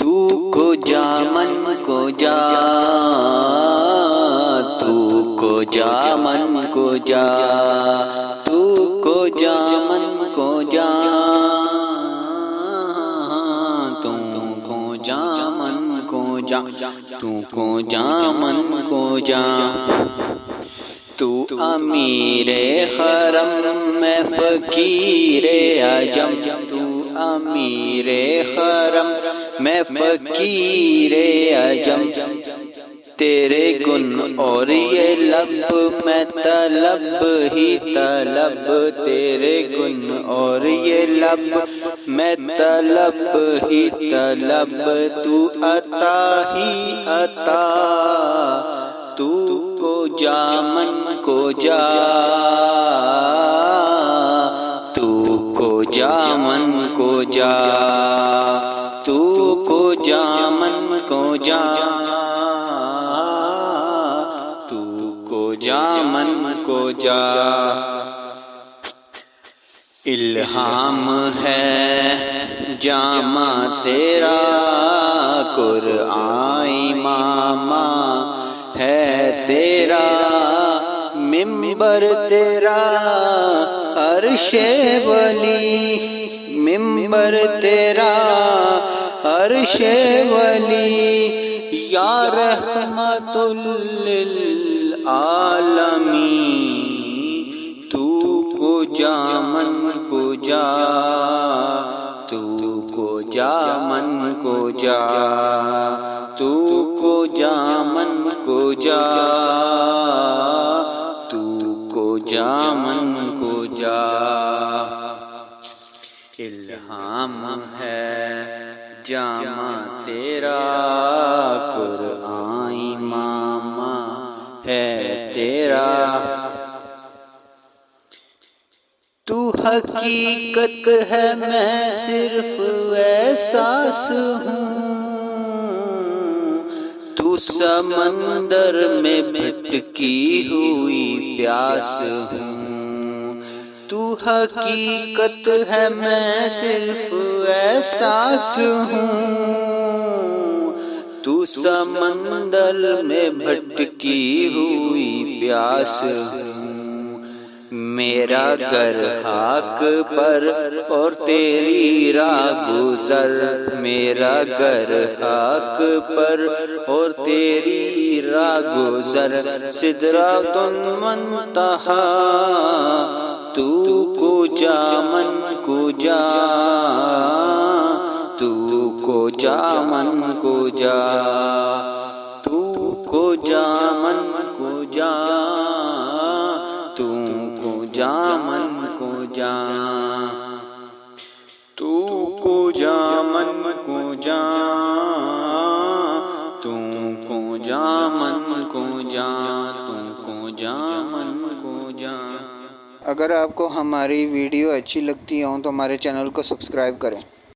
تو کو جا من کو جا، تو کو جا من کو جا، تو کو جا من کو جا، تو کو جا من کو جا، تو کو جا من کو جا۔ تو امیر حرم میں فقیر عجم، تو امیر حرم میں فقیر عجم، تیرے گن اور یہ لب میں طلب ہی طلب، تیرے گن اور یہ لب میں طلب ہی طلب، تو عطا ہی عطا، تو کو جا من کو جا، تو کو جا من کو جا، تو کو جا من کو جا، تو کو جا من کو جا۔ الہام ہے جامع تیرا قرآن امام ہے تیرا، منبر تیرا عرش ولی، منبر تیرا عرش ولی، یا رحمت للعالمین، تو کو جا من کو جا، تو کو جا من کو جا، تو کو جا من کو جا، تو کو جا من کو جا۔ الہام ہے جامع تیرا قرآن امام ہے تیرا، تو حقیقت ہے میں صرف احساس ہوں، تو سمندر میں بھٹکی ہوئی پیاس ہوں، تو حقیقت ہے میں صرف احساس ہوں، تو سمندر میں بھٹکی ہوئی پیاس ہوں، میرا گر خاک پر اور تیری راہ گزر، میرا گر خاک پر اور تیری راہ گزر، سدرۃ المنتہا، تو کو جا من کو جا، تو کو جا من کو جا، تو کو جا من کو جا، تو کو جا من کو جا، تو کو جا من کو جا، تو کو جا من کو جا، تو کو جا من کو جا۔ اگر آپ کو ہماری ویڈیو اچھی لگتی ہوں تو ہمارے چینل کو سبسکرائب کریں۔